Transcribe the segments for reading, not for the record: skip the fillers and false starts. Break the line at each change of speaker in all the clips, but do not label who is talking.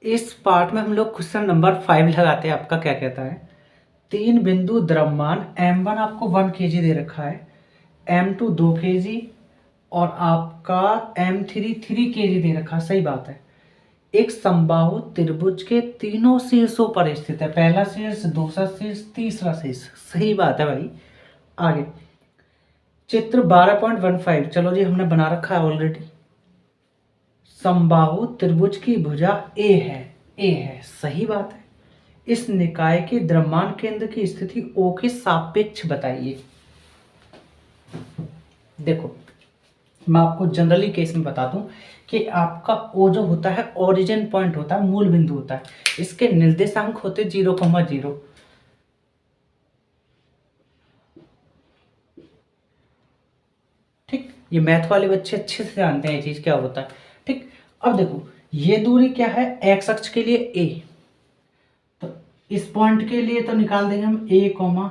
इस पार्ट में हम लोग क्वेश्चन नंबर 5 लगाते हैं। आपका क्या कहता है, 3 बिंदु द्रव्यमान m1 आपको 1 kg दे रखा है, m2 2 kg और आपका m3 3 kg दे रखा है। सही बात है। एक समबाहु त्रिभुज के तीनों शीर्षों पर स्थित है, पहला शीर्ष, दूसरा शीर्ष, तीसरा शीर्ष। सही बात है भाई। आगे चित्र 12.15, चलो जी हमने बना रखा है ऑलरेडी। समबाहु त्रिभुज की भुजा ए है। सही बात है। इस निकाय के द्रव्यमान केंद्र की स्थिति O के सापेक्ष बताइए। देखो मैं आपको जनरली केस में बता दूं कि आपका O जो होता है ओरिजिन पॉइंट होता है, मूल बिंदु होता है। इसके निर्देशांक होते 0,0। ठीक, ये मैथ वाले बच्चे अच्छे से जानते हैं ये चीज क्या होता है। ठीक, अब देखो ये दूरी क्या है, एक्स अक्ष के लिए A, तो इस पॉइंट के लिए तो निकाल देंगे हम A,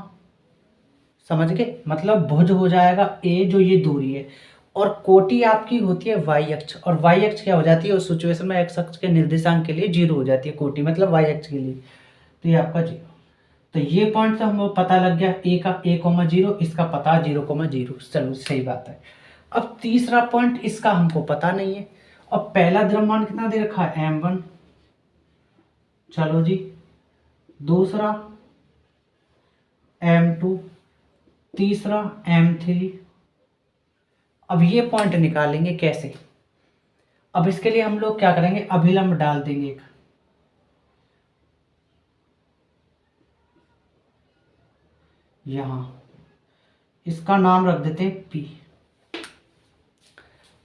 समझ गए, मतलब भुज हो जाएगा A जो ये दूरी है, और कोटि आपकी होती है y अक्ष, और y अक्ष क्या हो जाती है उस सिचुएशन में, x अक्ष के निर्देशांक के लिए 0 हो जाती है कोटि, मतलब y अक्ष के लिए, तो ये आपका 0। तो ये पॉइंट तो हमें पता लग गया A का A,0, इसका पता 0,0। चलो सही बात है। अब तीसरा पॉइंट इसका हमको पता नहीं है। अब पहला द्रव्यमान कितना दे रखा है, m1, चलो जी, दूसरा m2, तीसरा m3। अब ये पॉइंट निकालेंगे कैसे। अब इसके लिए हम लोग क्या करेंगे, अभिलंब डाल देंगे एक, यहां इसका नाम रख देते हैं P।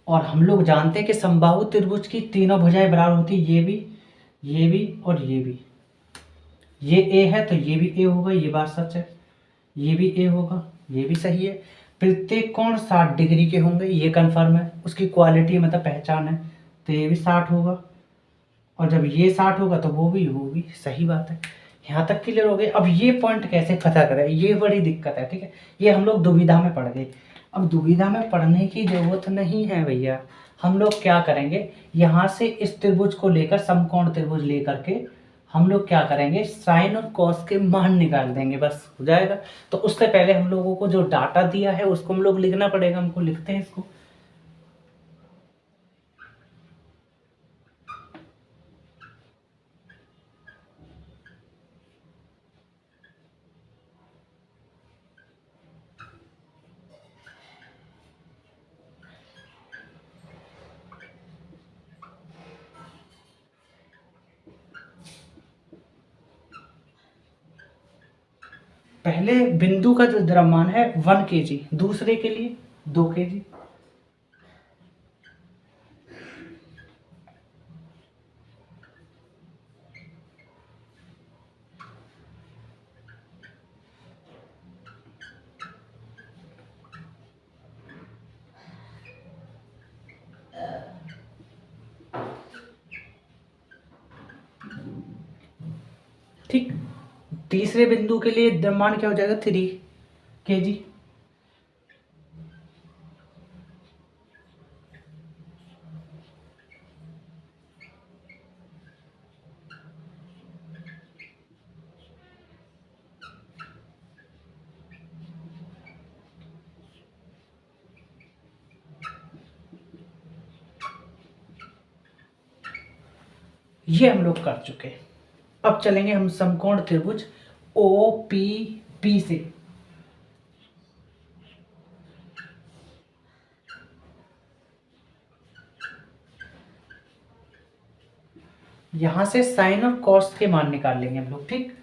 और हम लोग जानते हैं कि समबाहु त्रिभुज की तीनों भुजाएं बराबर होती है, ये भी और ये भी। ये A है तो ये भी A होगा, ये बात सच है। ये भी A होगा, ये भी सही है। प्रत्येक कोण 60 डिग्री के होंगे, ये कंफर्म है, उसकी क्वालिटी मतलब पहचान है, तो ये भी 60 होगा। और जब ये 60 होगा तो वो भी सही बात है। यहाँ तक क्लियर हो गए। अब ये पॉइंट कैसे पता करें, ये बड़ी दिक्कत है। ठीक है, ये हम लोग दुविधा में पड़ गए। अब दुविधा में पढ़ने की जरूरत नहीं है भैया। हम लोग क्या करेंगे, यहाँ से इस त्रिभुज को लेकर, समकोण त्रिभुज लेकर के हम लोग क्या करेंगे, साइन और कॉस के मान निकाल देंगे, बस हो जाएगा। तो उससे पहले हम लोगों को जो डाटा दिया है उसको हम लोग लिखना पड़ेगा। हमको लिखते हैं इसको। पहले बिंदु का जो द्रव्यमान है 1 kg, दूसरे के लिए 2 kg। ठीक, तीसरे बिंदु के लिए द्रव्यमान क्या हो जाएगा, 3 kg। ये हम लोग कर चुके। अब चलेंगे हम समकोण त्रिभुज ओ पी बी से। यहां से साइन और कॉस के मान निकाल लेंगे हम लोग। ठीक,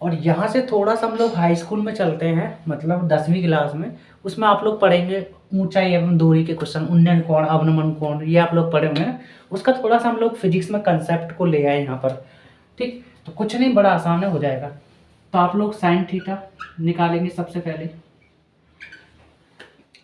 और यहाँ से थोड़ा सा हम लोग हाई स्कूल में चलते हैं, मतलब 10वीं क्लास में, उसमें आप लोग पढ़ेंगे ऊंचाई एवं दूरी के क्वेश्चन, उन्नयन कोण, अवनमन कोण, ये आप लोग पढ़े होंगे ना। उसका थोड़ा सा हम लोग फिजिक्स में कंसेप्ट को ले आए यहाँ पर। ठीक, तो कुछ नहीं, बड़ा आसान है, हो जाएगा। तो आप लोग साइन थीटा निकालेंगे सबसे पहले।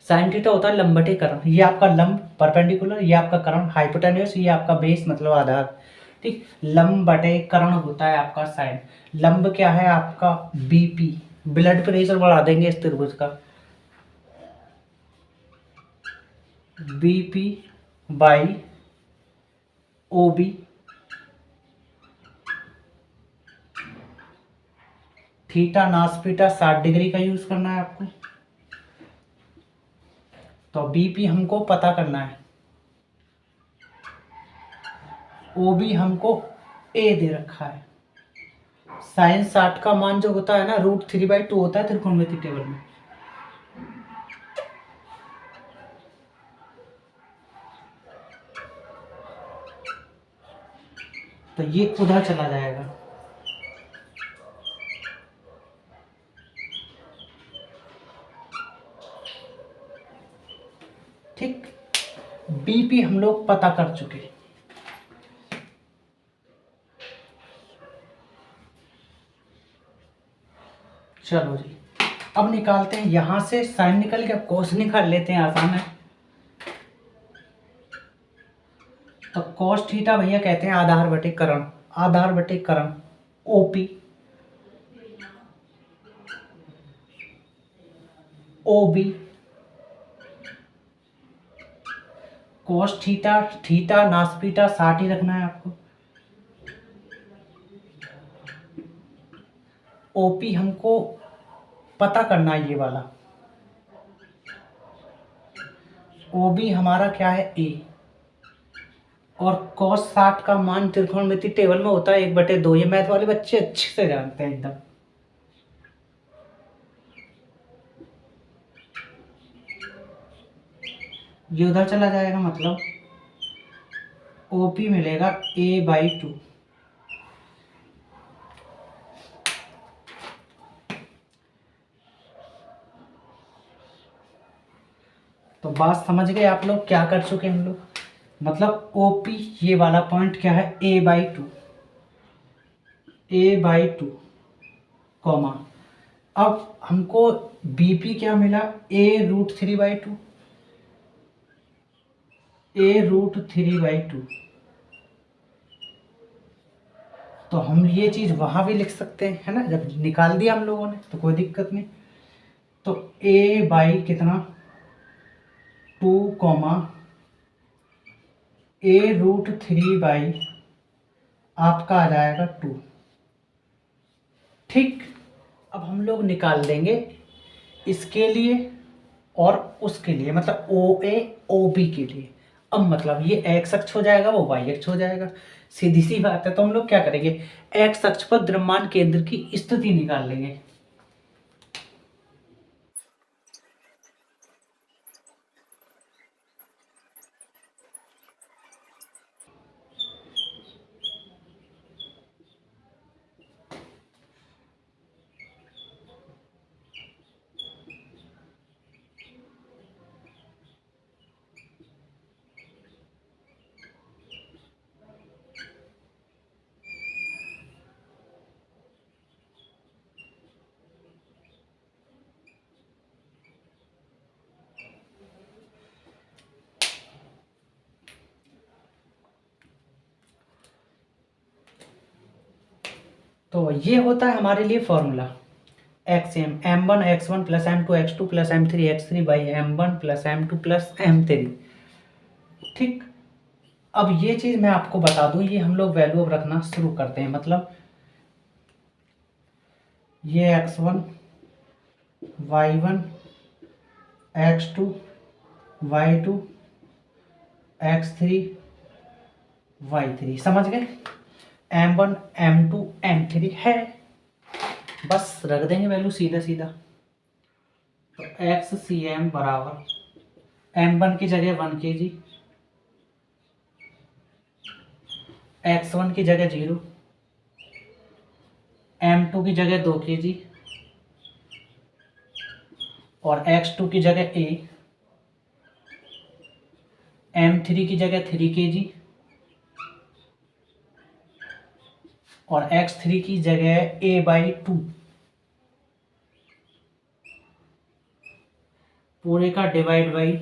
साइन थीटा होता है लंब बटे कर्ण, ये आपका लंब परपेंडिकुलर, ये आपका कर्ण हाइपोटेन्यूस, ये आपका बेस मतलब आधार। ठीक, लंब बटे कर्ण होता है आपका साइन। लंब क्या है आपका बीपी, ब्लड प्रेशर बढ़ा देंगे इस त्रिभुज का, बीपी बाई ओबी। थीटा नासपीटा 60 डिग्री का यूज करना है आपको। तो बीपी हमको पता करना है, ओबी हमको ए दे रखा है। साइन 60 का मान जो होता है ना √3/2 होता है त्रिकोणमिति टेबल में। तो ये उधर चला जाएगा। ठीक, बीपी हम लोग पता कर चुके। चलो जी, अब निकालते हैं यहां से साइन निकल के, अब कोस निकाल लेते हैं, आसान है। तो कोस थीटा भैया कहते हैं आधार बटे करण, आधार बटे करण ओपी, ओबी, कोस थीटा, थीटा नासपीटा 60 ही रखना है आपको। ओपी हमको पता करना है ये वाला, ओबी हमारा क्या है ए, और cos 60 का मान त्रिकोणमिति टेबल में होता है 1/2। ये मैथ वाले बच्चे अच्छे से जानते हैं एकदम। ये उधर चला जाएगा, मतलब ओपी मिलेगा a/2। तो बात समझ गए आप लोग, क्या कर चुके हम लोग, मतलब ओपी ये वाला पॉइंट क्या है a/2, a/2 कॉमा, अब हमको बीपी क्या मिला a√3/2, a√3/2। तो हम ये चीज़ वहाँ भी लिख सकते हैं, है ना, जब निकाल दिया हम लोगों ने तो कोई दिक्कत नहीं। तो a/कितना 2 कॉमा a√3/ आपका आ जाएगा 2। ठीक, अब हम लोग निकाल देंगे इसके लिए और उसके लिए, मतलब OA OB के लिए। अब मतलब ये x अक्ष हो जाएगा, वो y अक्ष हो जाएगा, सीधी सी बात है। तो हम लोग क्या करेंगे, x अक्ष पर द्रव्यमान केंद्र की स्थिति निकाल लेंगे। तो ये होता है हमारे लिए formula, m1 plus m2 x2 plus m3 x3 by m1 plus m2 plus m3। ठीक, अब ये चीज़ मैं आपको बता दूं, ये हम लोग वैल्यू अब रखना शुरू करते हैं। मतलब ये x1 y1 x2 y2 x3 y3, समझ गए। m1 m2 m3 है, बस रख देंगे वैल्यू सीधा सीधा। तो XCM बराबर m1 की जगह 1 kg, x1 की जगह 0, m2 की जगह 2 kg और x2 की जगह a, m3 की जगह 3 kg और x3 की जगह a/2, पूरे का divide by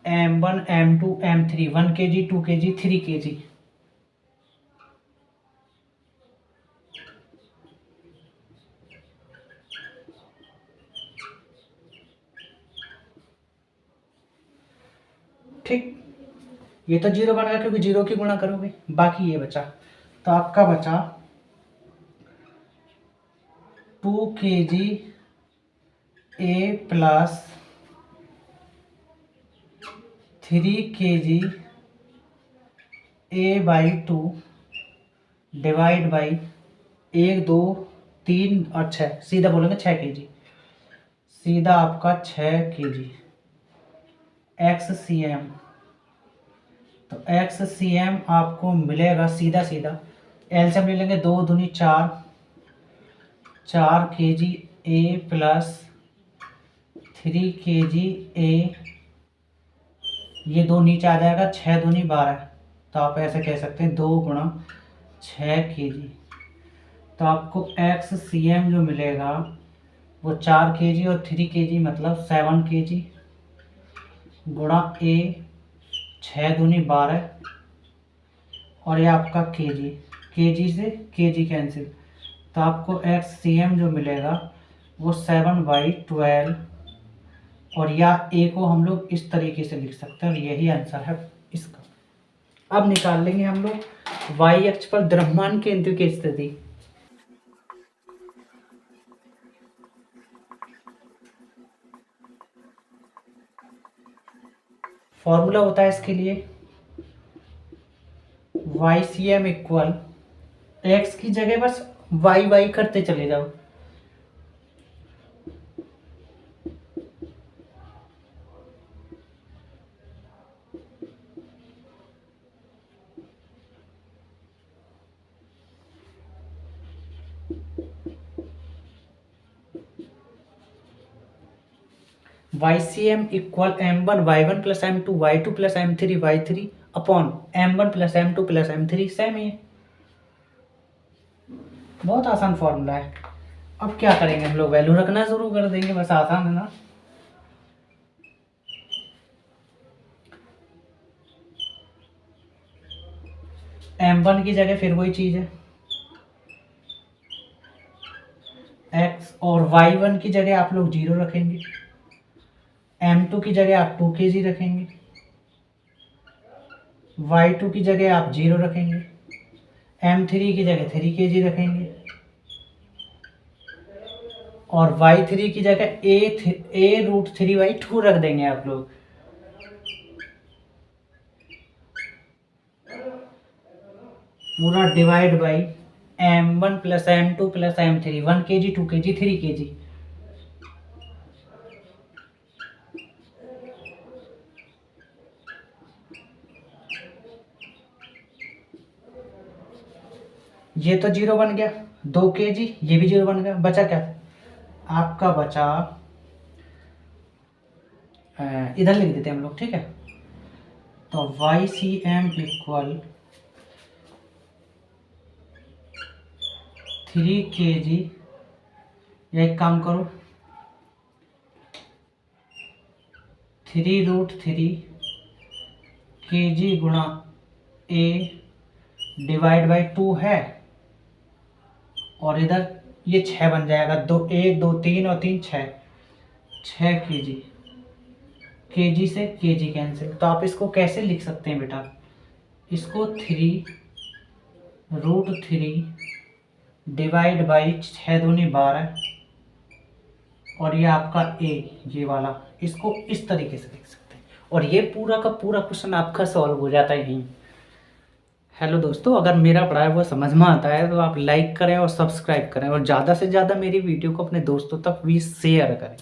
m1 m2 m3, 1 kg 2 kg 3 kg। ठीक, ये तो 0 बन गया क्योंकि 0 की गुणा करोगे, बाकी ये बचा। तो आपका बचा 2 kg A plus 3 kg A/2 divide by 1 2 3 और 6, सीधा बोलेंगे 6 kg, सीधा आपका 6 kg XCM। तो XCM आपको मिलेगा सीधा सीधा, एलसीएम ले लेंगे, 2 दूनी 4, 4 kg A plus 3 kg A, ये 2 नीचे आ जाएगा, 6 दूनी 12, तो आप ऐसे कह सकते हैं 2 गुणा 6 kg। तो आपको XCM जो मिलेगा वो 4 kg और 3 kg मतलब 7 kg गुणा A, 6 दूनी 12, और ये आपका kg, kg से kg कैंसिल, तो आपको XCM जो मिलेगा वो 7/12, और या A को हम लोग इस तरीके से लिख सकते हैं, और यही आंसर है इसका। अब निकाल लेंगे हम लोग y अक्ष पर द्रव्यमान केंद्र की स्थिति। फॉर्मूला होता है इसके लिए YCM इक्वल, x की जगह बस y करते चले जाओ, YCM equal M1 Y1 plus M2 Y2 plus M3 Y3 upon M1 plus M2 plus M3, same ही है, बहुत आसान फॉर्मूला है। अब क्या करेंगे हम लोग, वैल्यू रखना शुरू कर देंगे, बस आसान है ना। M1 की जगह फिर वही चीज है x, और Y1 की जगह आप लोग 0 रखेंगे, M2 की जगह आप 2 kg रखेंगे, Y2 की जगह आप 0 रखेंगे, M3 की जगह 3 kg रखेंगे, और Y3 की जगह A√3/2 रख देंगे आप लोग। पूरा divide by M1 plus M2 plus M3, 1 kg 2 kg 3 kg। ये तो 0 बन गया, 2 kg, ये भी 0 बन गया, बचा क्या आपका, बचा इधर लिख देते हैं हम लोग, ठीक है। तो YCM इक्वल 3 kg, एक काम करो 3√3 kg गुणा A डिवाइड बाई 2 है, और इधर ये 6 बन जाएगा, 2 1 2 3 और 3 6 kg, kg से kg कैंसिल। तो आप इसको कैसे लिख सकते हैं बेटा, इसको 3√3 डिवाइड बाई 6 दूनी 12, और ये आपका A, ये वाला, इसको इस तरीके से लिख सकते हैं, और ये पूरा का पूरा क्वेश्चन आपका सॉल्व हो जाता है यहीं। हेलो दोस्तों, अगर मेरा पढ़ाया हुआ समझ में आता है तो आप लाइक करें और सब्सक्राइब करें, और ज़्यादा से ज़्यादा मेरी वीडियो को अपने दोस्तों तक भी शेयर करें।